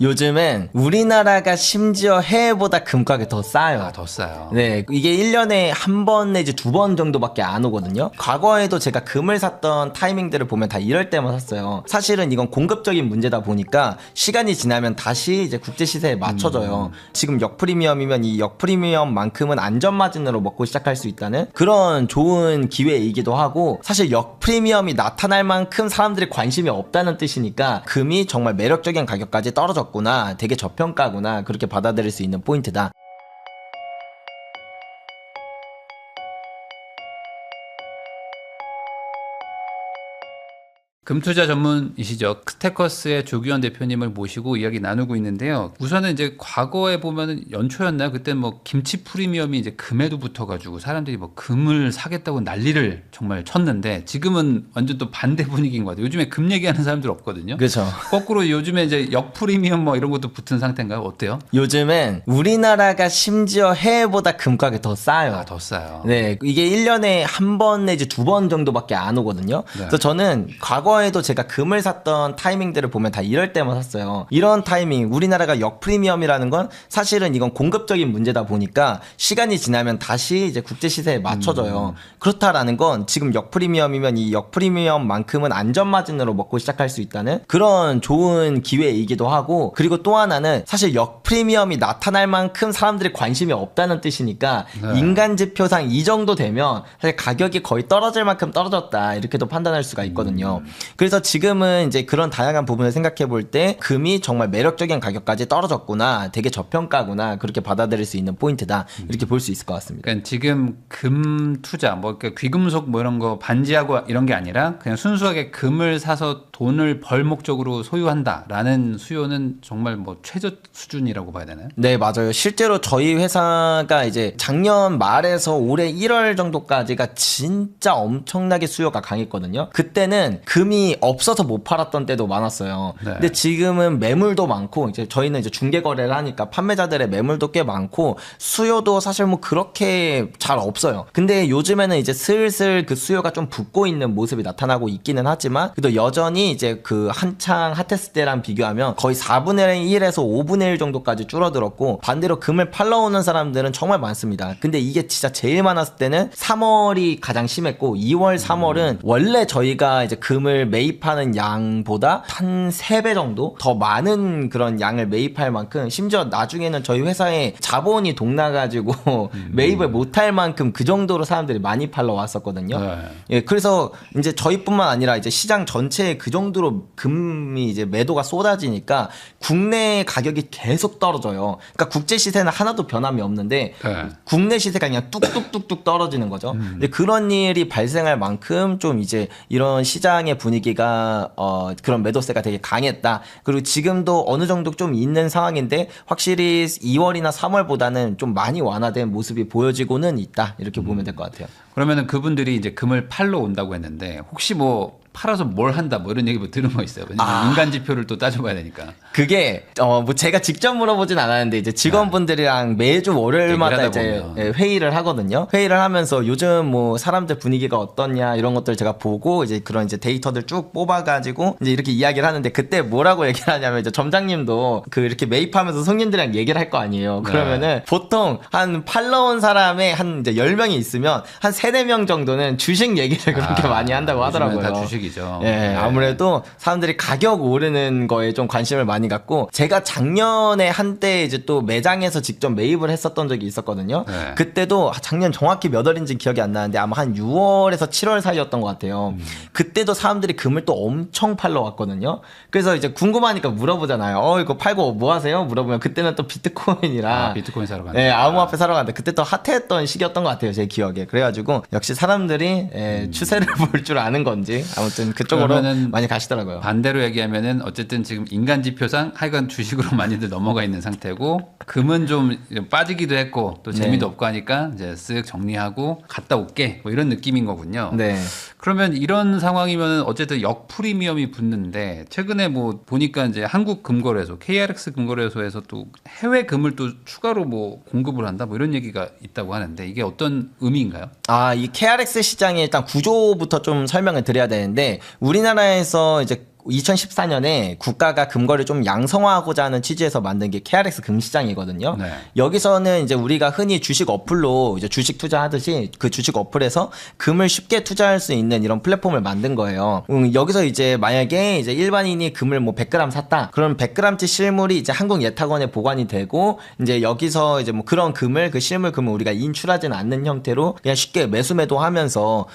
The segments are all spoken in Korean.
요즘엔 우리나라가 심지어 해외보다 금가격이 더 싸요. 아, 더 싸요. 네, 이게 1년에 한 번 내지 두 번 정도밖에 안 오거든요. 과거에도 제가 금을 샀던 타이밍들을 보면 다 이럴 때만 샀어요. 사실은 이건 공급적인 문제다 보니까 시간이 지나면 다시 이제 국제 시세에 맞춰져요. 지금 역프리미엄이면 이 역프리미엄만큼은 안전마진으로 먹고 시작할 수 있다는 그런 좋은 기회이기도 하고, 사실 역프리미엄이 나타날 만큼 사람들이 관심이 없다는 뜻이니까 금이 정말 매력적인 가격까지 떨어졌구나, 되게 저평가구나, 그렇게 받아들일 수 있는 포인트다. 금투자 전문이시죠. 스테커스의 조규현 대표님을 모시고 이야기 나누고 있는데요. 우선은 이제 과거에 보면은 연초였나요? 그때 뭐 김치 프리미엄이 이제 금에도 붙어가지고 사람들이 뭐 금을 사겠다고 난리를 정말 쳤는데, 지금은 완전 또 반대 분위기인 것 같아요. 요즘에 금 얘기하는 사람들 없거든요. 그렇죠. 거꾸로 요즘에 이제 역 프리미엄 뭐 이런 것도 붙은 상태인가요? 어때요? 요즘엔 우리나라가 심지어 해외보다 금가격이 더 싸요. 아, 더 싸요. 네, 이게 1년에 한 번 내지 두 번 정도밖에 안 오거든요. 네. 그래서 저는 과거에도 제가 금을 샀던 타이밍들을 보면 다 이럴 때만 샀어요. 이런 타이밍, 우리나라가 역프리미엄이라는 건 사실은 이건 공급적인 문제다 보니까 시간이 지나면 다시 이제 국제 시세에 맞춰져요. 그렇다라는 건 지금 역프리미엄이면 이 역프리미엄만큼은 안전마진으로 먹고 시작할 수 있다는 그런 좋은 기회이기도 하고, 그리고 또 하나는 사실 역프리미엄이 나타날 만큼 사람들이 관심이 없다는 뜻이니까 네. 인간 지표상 이 정도 되면 사실 가격이 거의 떨어질 만큼 떨어졌다, 이렇게도 판단할 수가 있거든요. 그래서 지금은 이제 그런 다양한 부분을 생각해 볼 때 금이 정말 매력적인 가격까지 떨어졌구나, 되게 저평가구나, 그렇게 받아들일 수 있는 포인트다, 이렇게 볼 수 있을 것 같습니다. 그러니까 지금 금 투자, 뭐 그러니까 귀금속 뭐 이런 거 반지하고 이런 게 아니라 그냥 순수하게 금을 사서 돈을 벌 목적으로 소유한다라는 수요는 정말 뭐 최저 수준이라고 봐야 되나요? 네, 맞아요. 실제로 저희 회사가 이제 작년 말에서 올해 1월 정도까지가 진짜 엄청나게 수요가 강했거든요. 그때는 금이 없어서 못 팔았던 때도 많았어요. 네. 근데 지금은 매물도 많고, 이제 저희는 이제 중개 거래를 하니까 판매자들의 매물도 꽤 많고 수요도 사실 뭐 그렇게 잘 없어요. 근데 요즘에는 이제 슬슬 그 수요가 좀 붙고 있는 모습이 나타나고 있기는 하지만, 그래도 여전히 이제 그 한창 핫했을 때랑 비교하면 거의 4분의 1에서 5분의 1 정도까지 줄어들었고, 반대로 금을 팔러 오는 사람들은 정말 많습니다. 근데 이게 진짜 제일 많았을 때는 3월이 가장 심했고, 2월, 3월은 원래 저희가 이제 금을 매입하는 양보다 한 3배 정도 더 많은 그런 양을 매입할 만큼, 심지어 나중에는 저희 회사에 자본이 동나가지고 매입을 못할 만큼 그 정도로 사람들이 많이 팔러 왔었거든요. 네. 예, 그래서 이제 저희뿐만 아니라 이제 시장 전체에 그 정도로 금이 이제 매도가 쏟아지니까 국내 가격이 계속 떨어져요. 그러니까 국제 시세는 하나도 변함이 없는데 네. 국내 시세가 그냥 뚝뚝뚝뚝 떨어지는 거죠. 근데 그런 일이 발생할 만큼 좀 이제 이런 시장의 분위기가 그런 매도세가 되게 강했다. 그리고 지금도 어느 정도 좀 있는 상황인데 확실히 2월이나 3월보다는 좀 많이 완화된 모습이 보여지고는 있다, 이렇게 보면 될 것 같아요. 그러면은 그분들이 이제 금을 팔러 온다고 했는데, 혹시 뭐 팔아서 뭘 한다 뭐 이런 얘기 뭐 들은 거 있어요? 왜냐면 인간 지표를 또 따져봐야 되니까. 그게 뭐 제가 직접 물어보진 않았는데 이제 직원분들이랑 매주 월요일마다 이제 회의를 하거든요. 회의를 하면서 요즘 뭐 사람들 분위기가 어떻냐 이런 것들 제가 보고 이제 그런 이제 데이터들 쭉 뽑아가지고 이제 이렇게 이야기를 하는데, 그때 뭐라고 얘기를 하냐면 이제 점장님도 그 이렇게 매입하면서 손님들이랑 얘기를 할 거 아니에요. 그러면은 보통 한 팔러 온 사람의 한 이제 10명이 있으면 한 3-4명 정도는 주식 얘기를 그렇게 많이 한다고 하더라고요. 다 주식이죠. 예, 아무래도 사람들이 가격 오르는 거에 좀 관심을 많이 갖고, 제가 작년에 한때 이제 또 매장에서 직접 매입을 했었던 적이 있었거든요. 네. 그때도 작년 정확히 몇 월인지 기억이 안 나는데 아마 한 6월에서 7월 사이였던 것 같아요. 그때도 사람들이 금을 또 엄청 팔러 왔거든요. 그래서 이제 궁금하니까 물어보잖아요. 이거 팔고 뭐 하세요? 물어보면 그때는 또 비트코인이라 비트코인 사러 간다. 네, 암호화폐 사러 갔는데 그때 또 핫했던 시기였던 것 같아요, 제 기억에. 그래가지고 역시 사람들이 추세를 볼 줄 아는 건지 아무튼 그쪽으로 많이 가시더라고요. 반대로 얘기하면은 어쨌든 지금 인간 지표상 하여간 주식으로 많이들 넘어가 있는 상태고, 금은 좀 빠지기도 했고 또 재미도 없고 하니까 이제 쓱 정리하고 갔다 올게 뭐 이런 느낌인 거군요. 네. 그러면 이런 상황이면 어쨌든 역 프리미엄이 붙는데, 최근에 뭐 보니까 이제 한국 금거래소 KRX 금거래소에서 또 해외 금을 또 추가로 뭐 공급을 한다 뭐 이런 얘기가 있다고 하는데, 이게 어떤 의미인가요? 이 KRX 시장의 일단 구조부터 좀 설명을 드려야 되는데, 우리나라에서 이제 2014년에 국가가 금거래를 좀 양성화하고자 하는 취지에서 만든 게 KRX 금시장이거든요. 네. 여기서는 이제 우리가 흔히 주식 어플로 이제 주식 투자하듯이 그 주식 어플에서 금을 쉽게 투자할 수 있는 이런 플랫폼을 만든 거예요. 여기서 이제 만약에 이제 일반인이 금을 뭐 100g 샀다. 그럼 100g치 실물이 이제 한국예탁원에 보관이 되고 이제 여기서 이제 뭐 그런 금을 그 실물 금을 우리가 인출하지는 않는 형태로 그냥 쉽게 매수매도하면서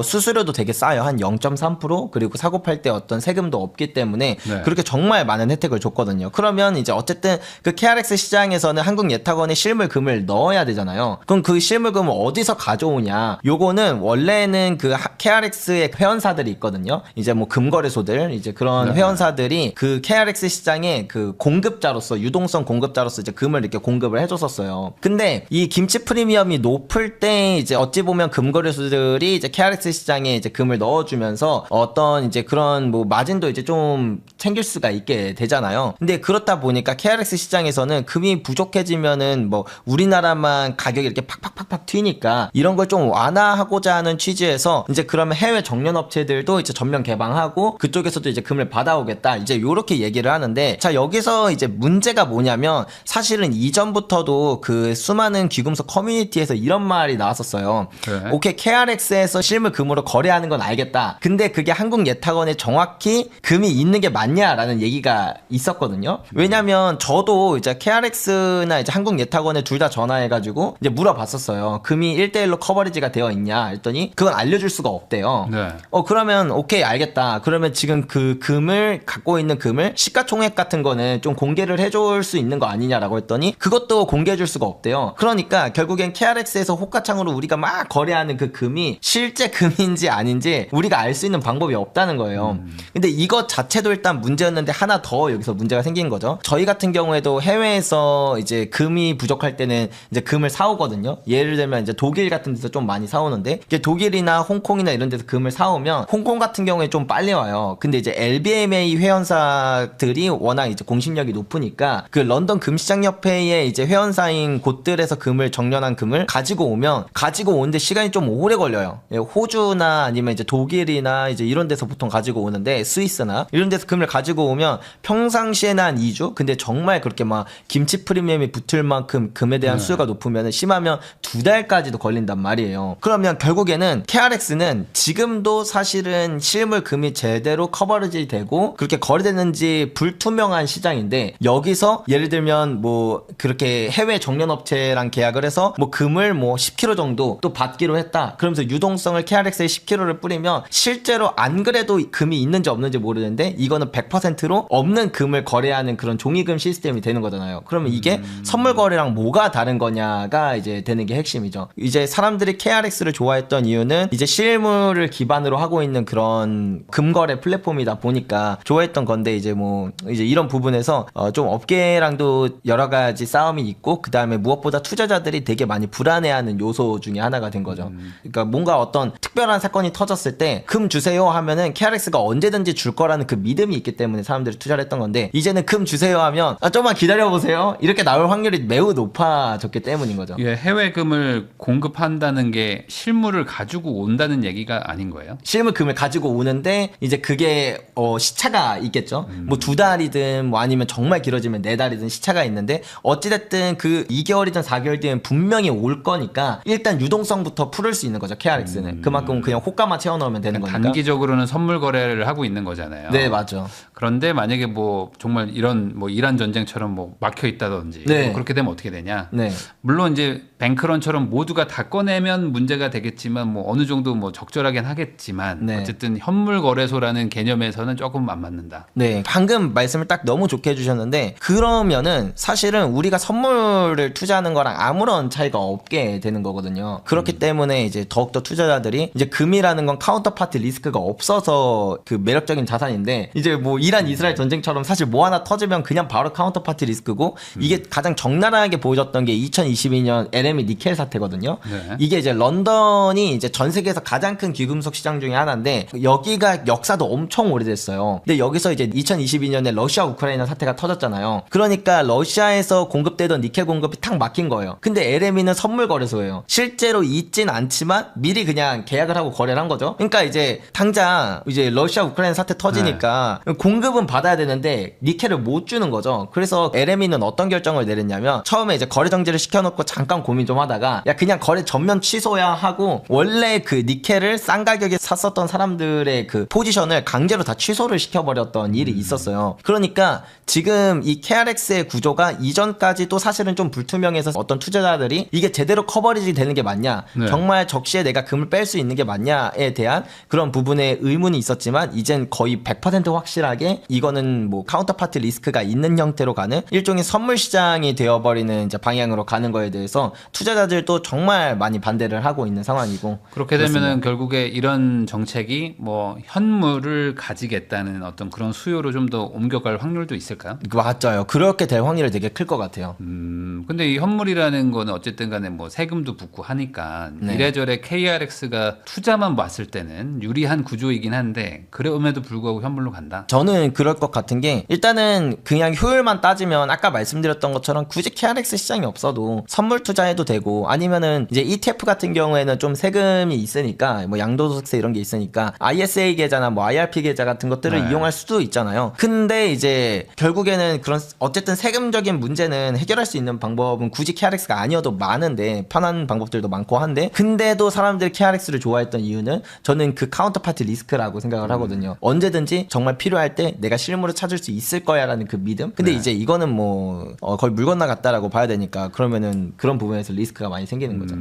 수수료도 되게 싸요. 한 0.3% 그리고 사고 팔 때 어떤 세금도 없기 때문에 네. 그렇게 정말 많은 혜택을 줬거든요. 그러면 이제 어쨌든 그 KRX 시장에서는 한국예탁원에 실물금을 넣어야 되잖아요. 그럼 그 실물금을 어디서 가져오냐? 요거는 원래는 그 KRX의 회원사들이 있거든요. 이제 뭐 금거래소들 이제 그런 네. 회원사들이 그 KRX 시장에 그 공급자로서 유동성 공급자로서 이제 금을 이렇게 공급을 해줬었어요. 근데 이 김치 프리미엄이 높을 때 이제 어찌 보면 금거래소들이 이제 KRX 시장에 이제 금을 넣어주면서 어떤 이제 그런 뭐 마진도 이제 좀 챙길 수가 있게 되잖아요. 근데 그렇다 보니까 KRX 시장에서는 금이 부족해지면은 뭐 우리나라만 가격이 이렇게 팍팍팍팍 튀니까 이런 걸 좀 완화하고자 하는 취지에서 이제 그러면 해외 정년 업체들도 이제 전면 개방하고 그쪽에서도 이제 금을 받아오겠다 이제 요렇게 얘기를 하는데 자 여기서 이제 문제가 뭐냐면 사실은 이전부터도 그 수많은 귀금속 커뮤니티에서 이런 말이 나왔었어요. 네. 오케이 KRX에서 실물 금으로 거래하는 건 알겠다. 근데 그게 한국예탁원에 정확히 금이 있는 게 맞냐라는 얘기가 있었거든요. 왜냐면 저도 이제 KRX나 이제 한국예탁원에 둘 다 전화해가지고 이제 물어봤었어요. 금이 1대1로 커버리지가 되어 있냐 했더니 그건 알려줄 수가 없대요. 네. 그러면 오케이 알겠다. 그러면 지금 그 금을 갖고 있는 금을 시가총액 같은 거는 좀 공개를 해줄 수 있는 거 아니냐라고 했더니 그것도 공개해줄 수가 없대요. 그러니까 결국엔 KRX에서 호가창으로 우리가 막 거래하는 그 금이 실제 금인지 아닌지 우리가 알 수 있는 방법이 없다는 거예요. 근데 이것 자체도 일단 문제였는데 하나 더 여기서 문제가 생긴 거죠. 저희 같은 경우에도 해외에서 이제 금이 부족할 때는 이제 금을 사오거든요. 예를 들면 이제 독일 같은 데서 좀 많이 사오는데 이제 독일이나 홍콩이나 이런 데서 금을 사오면 홍콩 같은 경우에 좀 빨리 와요. 근데 이제 LBMA 회원사들이 워낙 이제 공신력이 높으니까 그 런던 금시장협회의 이제 회원사인 곳들에서 금을 정년한 금을 가지고 오는데 시간이 좀 오래 걸려요. 예, 호주나 아니면 이제 독일이나 이제 이런 데서 보통 가지고 오는데 스위스나 이런 데서 금을 가지고 오면 평상시에는 한 2주 근데 정말 그렇게 막 김치 프리미엄이 붙을 만큼 금에 대한 수요가 높으면 심하면 2달까지도 걸린단 말이에요. 그러면 결국에는 KRX는 지금도 사실은 실물 금이 제대로 커버리지 되고 그렇게 거래되는지 불투명한 시장인데 여기서 예를 들면 뭐 그렇게 해외 정년업체랑 계약을 해서 뭐 금을 뭐 10kg 정도 또 받기로 했다. 그러면서 유동성을 KRX에 10kg를 뿌리면 실제로 안 그래도 금이 있는지 없는지 모르는데 이거는 100%로 없는 금을 거래하는 그런 종이금 시스템이 되는 거잖아요. 그러면 이게 선물 거래랑 뭐가 다른 거냐가 이제 되는 게 핵심이죠. 이제 사람들이 KRX를 좋아했던 이유는 이제 실물을 기반으로 하고 있는 그런 금거래 플랫폼이다 보니까 좋아했던 건데 이제 뭐 이제 이런 부분에서 좀 업계랑도 여러 가지 싸움이 있고 그 다음에 무엇보다 투자자들이 되게 많이 불안해하는 요소 중에 하나가 된 거죠. 그러니까 뭔가 어떤 특별한 사건이 터졌을 때 금 주세요 하면은 KRX가 언제든지 줄 거라는 그 믿음이 있기 때문에 사람들이 투자를 했던 건데 이제는 금 주세요 하면 좀만 기다려보세요 이렇게 나올 확률이 매우 높아졌기 때문인 거죠. 예, 해외금을 공급한다는 게 실물을 가지고 온다는 얘기가 아닌 거예요? 실물 금을 가지고 오는데 이제 그게 시차가 있겠죠. 뭐 2달이든 뭐 아니면 정말 길어지면 4달이든 시차가 있는데 어찌됐든 그 2개월이든 4개월 뒤엔 분명히 올 거니까 일단 유동성부터 풀을 수 있는 거죠. KRX는 그만큼 그냥 호가만 채워넣으면 되는 거니까. 단기적으로는 선물 거래를 하고 있는 거잖아요. 네, 맞죠. 그런데 만약에 뭐 정말 이런 뭐 이란 전쟁처럼 뭐 막혀 있다든지 네. 뭐 그렇게 되면 어떻게 되냐? 네. 물론 이제 뱅크런처럼 모두가 다 꺼내면 문제가 되겠지만 뭐 어느 정도 뭐 적절하긴 하겠지만 네. 어쨌든 현물 거래소라는 개념에서는 조금 안 맞는다. 네, 방금 말씀을 딱 너무 좋게 해주셨는데 그러면은 사실은 우리가 선물을 투자하는 거랑 아무런 차이가 없게 되는 거거든요. 그렇기 때문에 이제 더욱더 투자자들이 이제 금이라는 건 카운터파티 리스크가 없어서 그 매력적인 자산인데 이제 뭐 이란 이스라엘 전쟁처럼 사실 뭐 하나 터지면 그냥 바로 카운터파티 리스크고 이게 가장 적나라하게 보여졌던 게 2022년 LME LME 니켈 사태거든요. 네. 이게 이제 런던이 이제 전 세계에서 가장 큰 귀금속 시장 중에 하나인데 여기가 역사도 엄청 오래됐어요. 근데 여기서 이제 2022년에 러시아 우크라이나 사태가 터졌잖아요. 그러니까 러시아에서 공급되던 니켈 공급이 탁 막힌 거예요. 근데 LME는 선물 거래소예요. 실제로 있진 않지만 미리 그냥 계약을 하고 거래를 한 거죠. 그러니까 이제 당장 이제 러시아 우크라이나 사태 터지니까 공급은 받아야 되는데 니켈을 못 주는 거죠. 그래서 LME는 어떤 결정을 내렸냐면 처음에 이제 거래 정지를 시켜놓고 잠깐 고민 좀 하다가 야 그냥 거래 전면 취소야 하고 원래 그 니켈을 싼 가격에 샀었던 사람들의 그 포지션을 강제로 다 취소를 시켜버렸던 일이 있었어요. 그러니까 지금 이 KRX의 구조가 이전까지도 사실은 좀 불투명해서 어떤 투자자들이 이게 제대로 커버리지 되는 게 맞냐, 네. 정말 적시에 내가 금을 뺄 수 있는 게 맞냐에 대한 그런 부분에 의문이 있었지만 이젠 거의 100% 확실하게 이거는 뭐 카운터파트 리스크가 있는 형태로 가는 일종의 선물 시장이 되어버리는 이제 방향으로 가는 거에 대해서 투자자들도 정말 많이 반대를 하고 있는 상황이고 그렇게 되면은 결국에 이런 정책이 뭐 현물을 가지겠다는 어떤 그런 수요로 좀 더 옮겨갈 확률도 있을까요? 맞아요. 그렇게 될 확률이 되게 클 것 같아요. 근데 이 현물이라는 거는 어쨌든 간에 뭐 세금도 붙고 하니까 네. 이래저래 KRX가 투자만 봤을 때는 유리한 구조이긴 한데 그럼에도 불구하고 현물로 간다. 저는 그럴 것 같은 게 일단은 그냥 효율만 따지면 아까 말씀드렸던 것처럼 굳이 KRX 시장이 없어도 선물 투자해도 되고 아니면은 이제 ETF 같은 경우에는 좀 세금이 있으니까 뭐 양도소득세 이런 게 있으니까 ISA 계좌나 뭐 IRP 계좌 같은 것들을 네. 이용할 수도 있잖아요. 근데 이제 결국에는 그런 어쨌든 세금적인 문제는 해결할 수 있는 방법은 굳이 KRX가 아니어도 많은데 편한 방법들도 많고 한데 근데도 사람들이 KRX를 좋아했던 이유는 저는 그 카운터파트 리스크라고 생각을 하거든요. 언제든지 정말 필요할 때 내가 실물을 찾을 수 있을 거야라는 그 믿음. 근데 네. 이제 이거는 뭐 거의 물 건너갔다라고 봐야 되니까 그러면은 그런 부분에서 리스크가 많이 생기는 거죠.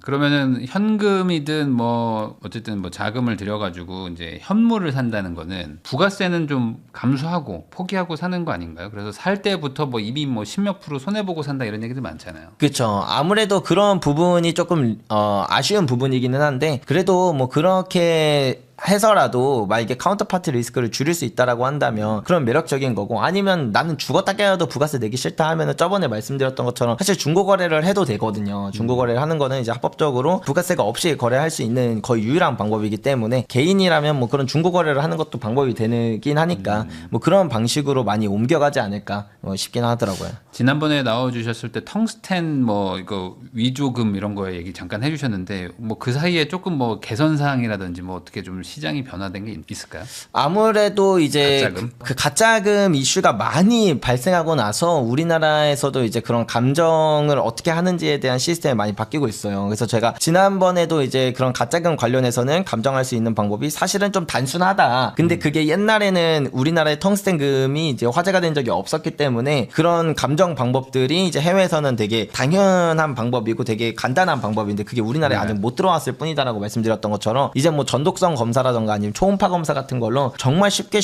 그러면은 현금이든 뭐 어쨌든 뭐 자금을 들여가지고 이제 현물을 산다는 거는 부가세는 좀 감수하고 포기하고 사는 거 아닌가요? 그래서 살 때부터 뭐 이미 뭐 10몇 프로 손해 보고 산다 이런 얘기들 많잖아요. 그렇죠. 아무래도 그런 부분이 조금 아쉬운 부분이기는 한데 그래도 뭐 그렇게 해서라도 만약에 카운터파트 리스크를 줄일 수 있다라고 한다면 그런 매력적인 거고 아니면 나는 죽었다 깨어도 부가세 내기 싫다 하면은 저번에 말씀드렸던 것처럼 사실 중고거래를 해도 되거든요. 중고거래를 하는 거는 이제 합법적으로 부가세가 없이 거래할 수 있는 거의 유일한 방법이기 때문에 개인이라면 뭐 그런 중고거래를 하는 것도 방법이 되긴 하니까 뭐 그런 방식으로 많이 옮겨가지 않을까 싶긴 하더라고요. 지난번에 나와주셨을 때 텅스텐 뭐 이거 위조금 이런 거에 얘기 잠깐 해주셨는데 뭐 그 사이에 조금 뭐 개선 사항이라든지 뭐 어떻게 좀 시장이 변화된 게 있을까요? 아무래도 이제 가짜금? 그 가짜금 이슈가 많이 발생하고 나서 우리나라에서도 이제 그런 감정을 어떻게 하는지에 대한 시스템이 많이 바뀌고 있어요. 그래서 제가 지난번에도 이제 그런 가짜금 관련해서는 감정할 수 있는 방법이 사실은 좀 단순하다. 근데 그게 옛날에는 우리나라의 텅스텐금이 이제 화제가 된 적이 없었기 때문에 그런 감정 방법들이 이제 해외에서는 되게 당연한 방법이고 되게 간단한 방법인데 그게 우리나라에 네. 아직 못 들어왔을 뿐이다라고 말씀드렸던 것처럼 이제 뭐 전독성 검사라던가 아니면 초음파 검사 같은 걸로 정말 쉽게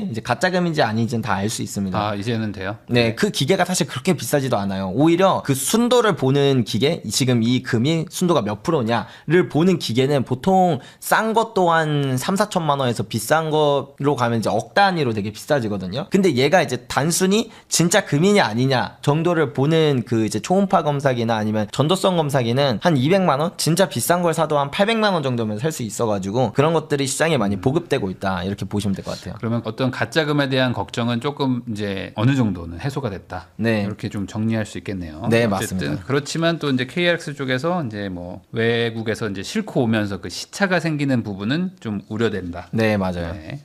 이제 가짜금인지 아닌지는 다 알 수 있습니다. 아 이제는 돼요? 네, 그 기계가 사실 그렇게 비싸지도 않아요. 오히려 그 순도를 보는 기계, 지금 이 금이 순도가 몇 프로냐를 보는 기계는 보통 싼 것도 한 3, 4천만 원에서 비싼 거로 가면 이제 억 단위로 되게 비싸지거든요. 근데 얘가 이제 단순히 진짜 금이냐 아니냐 정도를 보는 그 이제 초음파 검사기나 아니면 전도성 검사기는 한 200만 원? 진짜 비싼 걸 사도 한 800만 원 정도면 살 수 있어가지고 그런 것들이 시장에 많이 보급되고 있다. 이렇게 보시면 될 것 같아요. 그러면 어떤 가짜금에 대한 걱정은 조금 이제 어느 정도는 해소가 됐다. 네. 이렇게 좀 정리할 수 있겠네요. 네, 어쨌든 맞습니다. 그렇지만 또 이제 KRX 쪽에서 이제 뭐 외국에서 이제 싣고 오면서 그 시차가 생기는 부분은 좀 우려된다. 네, 맞아요. 네.